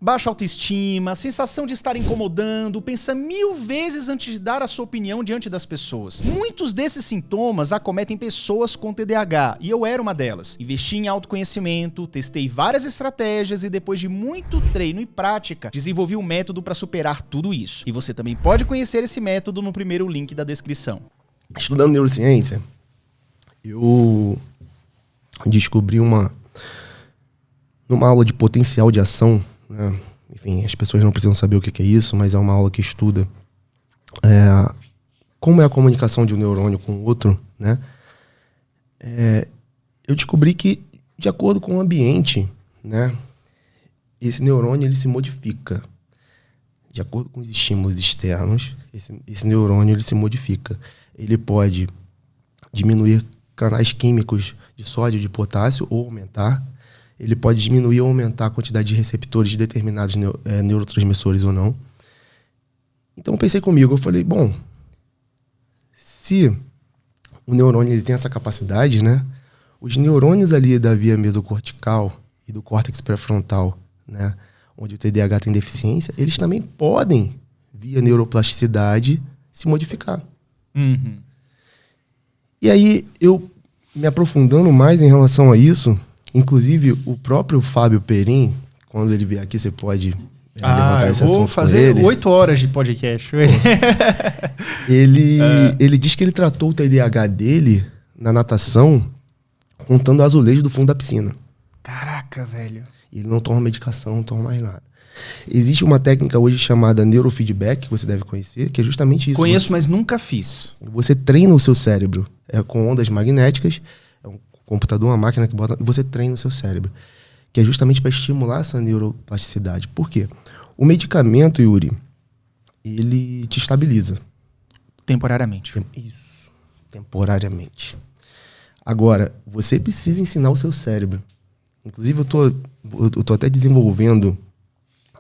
baixa autoestima, sensação de estar incomodando, pensa 1000 vezes antes de dar a sua opinião diante das pessoas. Muitos desses sintomas acometem pessoas com TDAH, e eu era uma delas. Investi em autoconhecimento, testei várias estratégias e depois de muito treino e prática, desenvolvi um método para superar tudo isso. E você também pode conhecer esse método no primeiro link da descrição. Estudando neurociência, eu descobri numa aula de potencial de ação, né? Enfim, as pessoas não precisam saber o que é isso, mas é uma aula que estuda como é a comunicação de um neurônio com o outro, né? Eu descobri que, de acordo com o ambiente, né, esse neurônio ele se modifica. De acordo com os estímulos externos, esse neurônio ele se modifica. Ele pode diminuir canais químicos de sódio e de potássio ou aumentar. Ele pode diminuir ou aumentar a quantidade de receptores de determinados neurotransmissores ou não. Então eu pensei comigo, eu falei, bom, se o neurônio ele tem essa capacidade, né, os neurônios ali da via mesocortical e do córtex pré-frontal, né, onde o TDAH tem deficiência, eles também podem, via neuroplasticidade, se modificar. Uhum. E aí, eu me aprofundando mais em relação a isso, inclusive o próprio Fábio Perim, quando ele vier aqui, você pode levantar esse assunto com ele. Eu vou fazer 8 horas de podcast. Ele diz que ele tratou o TDAH dele na natação contando azulejo do fundo da piscina. Caraca, velho. Ele não toma medicação, não toma mais nada. Existe uma técnica hoje chamada neurofeedback, que você deve conhecer, que é justamente isso. Conheço, mas nunca fiz. Você treina o seu cérebro com ondas magnéticas, é um computador, uma máquina que bota, e você treina o seu cérebro, que é justamente para estimular essa neuroplasticidade. Por quê? O medicamento, Yuri, ele te estabiliza. Temporariamente. Isso, temporariamente. Agora, você precisa ensinar o seu cérebro. Inclusive, eu tô até desenvolvendo,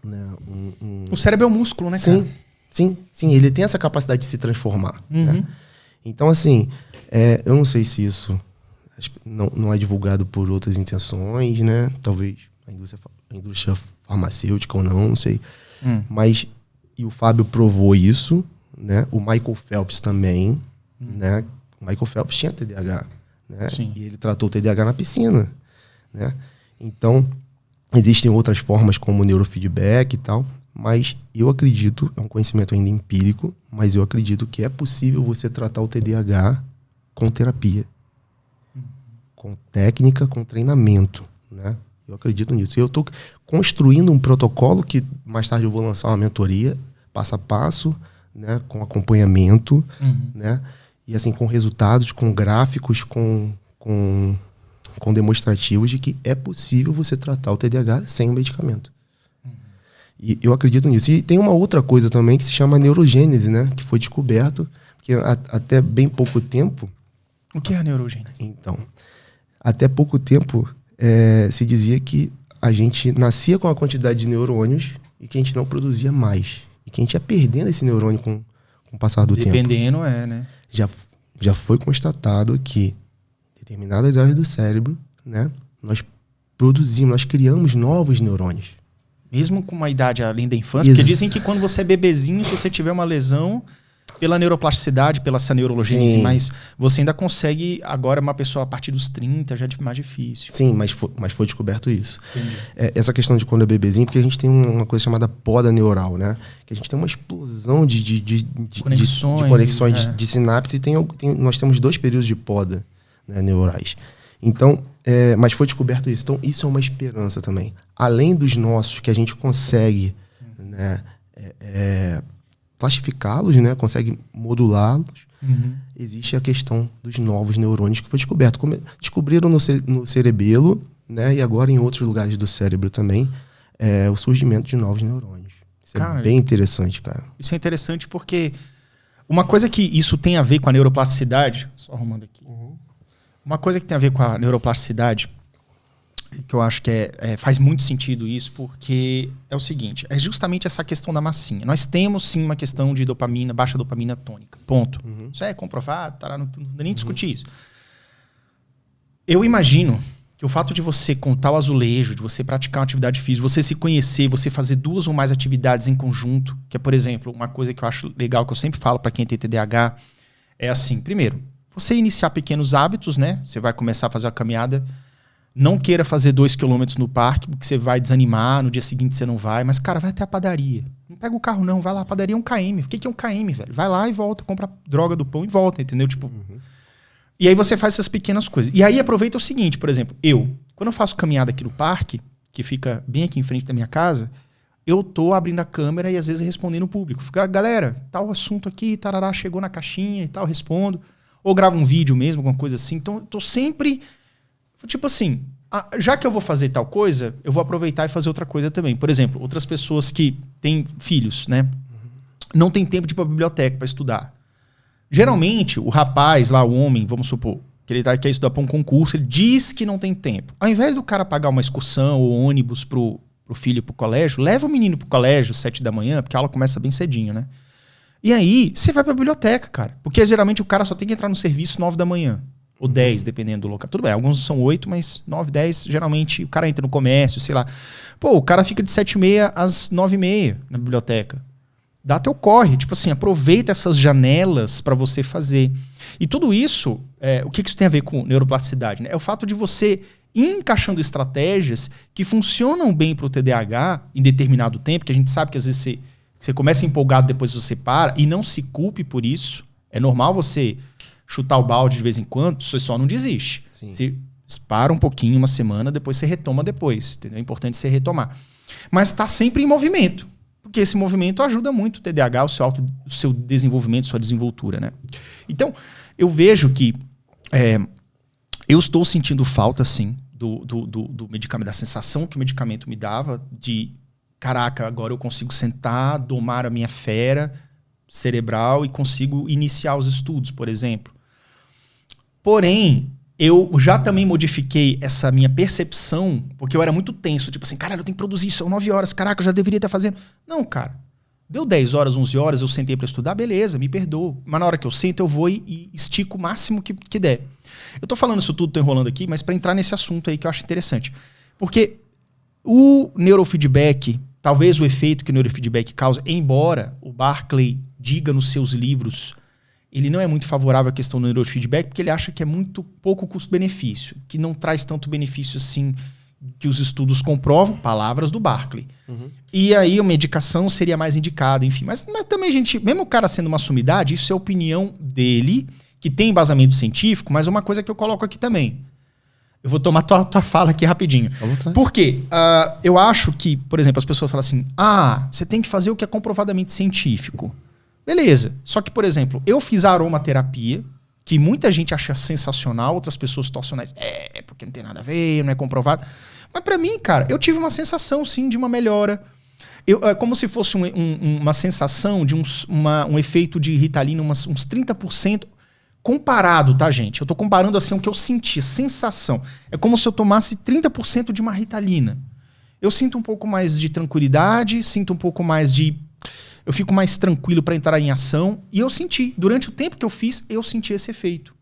né, O cérebro é um músculo, né, cara? Sim. Ele tem essa capacidade de se transformar. Uhum. Né? Então, assim, eu não sei se isso não é divulgado por outras intenções, né? Talvez a indústria farmacêutica ou não sei. Mas, e o Fábio provou isso, né? O Michael Phelps também, né? O Michael Phelps tinha TDAH, né? Sim. E ele tratou o TDAH na piscina, né? Então, existem outras formas como neurofeedback e tal, mas eu acredito, é um conhecimento ainda empírico, mas eu acredito que é possível você tratar o TDAH com terapia, com técnica, com treinamento, né? Eu acredito nisso. Eu estou construindo um protocolo que mais tarde eu vou lançar uma mentoria, passo a passo, né? Com acompanhamento, né? E assim, com resultados, com gráficos, com demonstrativos de que é possível você tratar o TDAH sem o medicamento. E eu acredito nisso. E tem uma outra coisa também que se chama neurogênese, né? Que foi descoberto, que até bem pouco tempo... O que é a neurogênese? Então, até pouco tempo se dizia que a gente nascia com a quantidade de neurônios e que a gente não produzia mais. E que a gente ia perdendo esse neurônio com o passar do tempo. Dependendo, né? Já foi constatado que determinadas áreas do cérebro, né, nós criamos novos neurônios. Mesmo com uma idade além da infância, porque dizem que quando você é bebezinho, se você tiver uma lesão, pela neuroplasticidade, pela essa neurogênese, mas você ainda consegue, agora uma pessoa a partir dos 30 já é mais difícil. Sim, mas foi descoberto isso. Essa questão de quando é bebezinho, porque a gente tem uma coisa chamada poda neural, né? Que a gente tem uma explosão de conexões de sinapse e nós temos 2 períodos de poda, né, neurais. Então, mas foi descoberto isso. Então, isso é uma esperança também. Além dos nossos, que a gente consegue, né, plastificá-los, né, consegue modulá-los, existe a questão dos novos neurônios que foi descoberto. Descobriram no cerebelo, né, e agora em outros lugares do cérebro também, o surgimento de novos neurônios. Isso é bem interessante, cara. Isso é interessante porque uma coisa que isso tem a ver com a neuroplasticidade, só arrumando aqui, uma coisa que tem a ver com a neuroplasticidade, que eu acho que faz muito sentido isso, porque é o seguinte, é justamente essa questão da massinha. Nós temos sim uma questão de dopamina, baixa dopamina tônica, ponto. Isso é comprovado, não nem discutir isso. Eu imagino que o fato de você contar o azulejo, de você praticar uma atividade física, você se conhecer, você fazer 2 ou mais atividades em conjunto, que é, por exemplo, uma coisa que eu acho legal, que eu sempre falo para quem tem TDAH, é assim, primeiro, você iniciar pequenos hábitos, né? Você vai começar a fazer uma caminhada, não queira fazer 2 km no parque, porque você vai desanimar, no dia seguinte você não vai, mas, cara, vai até a padaria. Não pega o carro não, vai lá, a padaria é 1 km. O que é 1 km, velho? Vai lá e volta, compra droga do pão e volta, entendeu? Tipo... E aí você faz essas pequenas coisas. E aí aproveita o seguinte, por exemplo, quando eu faço caminhada aqui no parque, que fica bem aqui em frente da minha casa, eu tô abrindo a câmera e às vezes respondendo o público. Fica, galera, tal assunto aqui, tarará, chegou na caixinha e tal, respondo. Ou gravo um vídeo mesmo, alguma coisa assim. Então eu tô sempre, tipo assim, já que eu vou fazer tal coisa, eu vou aproveitar e fazer outra coisa também. Por exemplo, outras pessoas que têm filhos, né? Não tem tempo de ir pra biblioteca para estudar. Geralmente, o rapaz lá, o homem, vamos supor, que ele quer estudar para um concurso, ele diz que não tem tempo. Ao invés do cara pagar uma excursão ou ônibus pro filho pro colégio, leva o menino pro colégio às 7 da manhã, porque a aula começa bem cedinho, né? E aí, você vai pra biblioteca, cara. Porque geralmente o cara só tem que entrar no serviço 9 da manhã. Ou 10, dependendo do local. Tudo bem, alguns são 8, mas 9, 10, geralmente o cara entra no comércio, sei lá. Pô, o cara fica de 7h30 às 9h30 na biblioteca. Dá teu corre, tipo assim, aproveita essas janelas para você fazer. E tudo isso, o que isso tem a ver com neuroplasticidade? Né? É o fato de você ir encaixando estratégias que funcionam bem para o TDAH em determinado tempo, que a gente sabe que às vezes você começa empolgado, depois você para, e não se culpe por isso. É normal você chutar o balde de vez em quando, você só não desiste. Sim. Você para um pouquinho, uma semana, depois você retoma depois. Entendeu? É importante você retomar. Mas está sempre em movimento. Porque esse movimento ajuda muito o TDAH, o seu desenvolvimento, sua desenvoltura, né? Então, eu vejo que eu estou sentindo falta, sim, do medicamento, da sensação que o medicamento me dava de, caraca, agora eu consigo sentar, domar a minha fera cerebral e consigo iniciar os estudos, por exemplo. Porém, eu já também modifiquei essa minha percepção, porque eu era muito tenso, tipo assim, caralho, eu tenho que produzir isso, são 9 horas, caraca, eu já deveria estar fazendo. Não, cara, deu 10 horas, 11 horas, eu sentei pra estudar, beleza, me perdoa. Mas na hora que eu sento, eu vou e estico o máximo que der. Eu tô falando isso tudo, tô enrolando aqui, mas pra entrar nesse assunto aí que eu acho interessante. Porque o neurofeedback, talvez o efeito que o neurofeedback causa, embora o Barkley diga nos seus livros, ele não é muito favorável à questão do neurofeedback, porque ele acha que é muito pouco custo-benefício, que não traz tanto benefício assim que os estudos comprovam, palavras do Barkley. E aí a medicação seria mais indicada, enfim. Mas também, gente, mesmo o cara sendo uma sumidade, isso é a opinião dele, que tem embasamento científico, mas é uma coisa que eu coloco aqui também. Eu vou tomar tua fala aqui rapidinho. Por quê? Eu acho que, por exemplo, as pessoas falam assim, você tem que fazer o que é comprovadamente científico. Beleza. Só que, por exemplo, eu fiz a aromaterapia, que muita gente acha sensacional, outras pessoas torcem o nariz. Porque não tem nada a ver, não é comprovado. Mas pra mim, cara, eu tive uma sensação, sim, de uma melhora. Como se fosse uma sensação de um efeito de Ritalina, uns 30%. Comparado, tá, gente? Eu tô comparando assim o que eu senti, sensação. É como se eu tomasse 30% de uma Ritalina. Eu sinto um pouco mais de tranquilidade, sinto um pouco mais de... Eu fico mais tranquilo para entrar em ação. E eu senti, durante o tempo que eu fiz, eu senti esse efeito.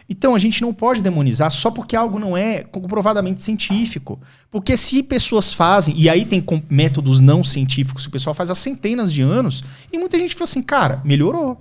Então a gente não pode demonizar só porque algo não é comprovadamente científico. Porque se pessoas fazem, e aí tem métodos não científicos que o pessoal faz há centenas de anos, e muita gente fala assim, cara, melhorou.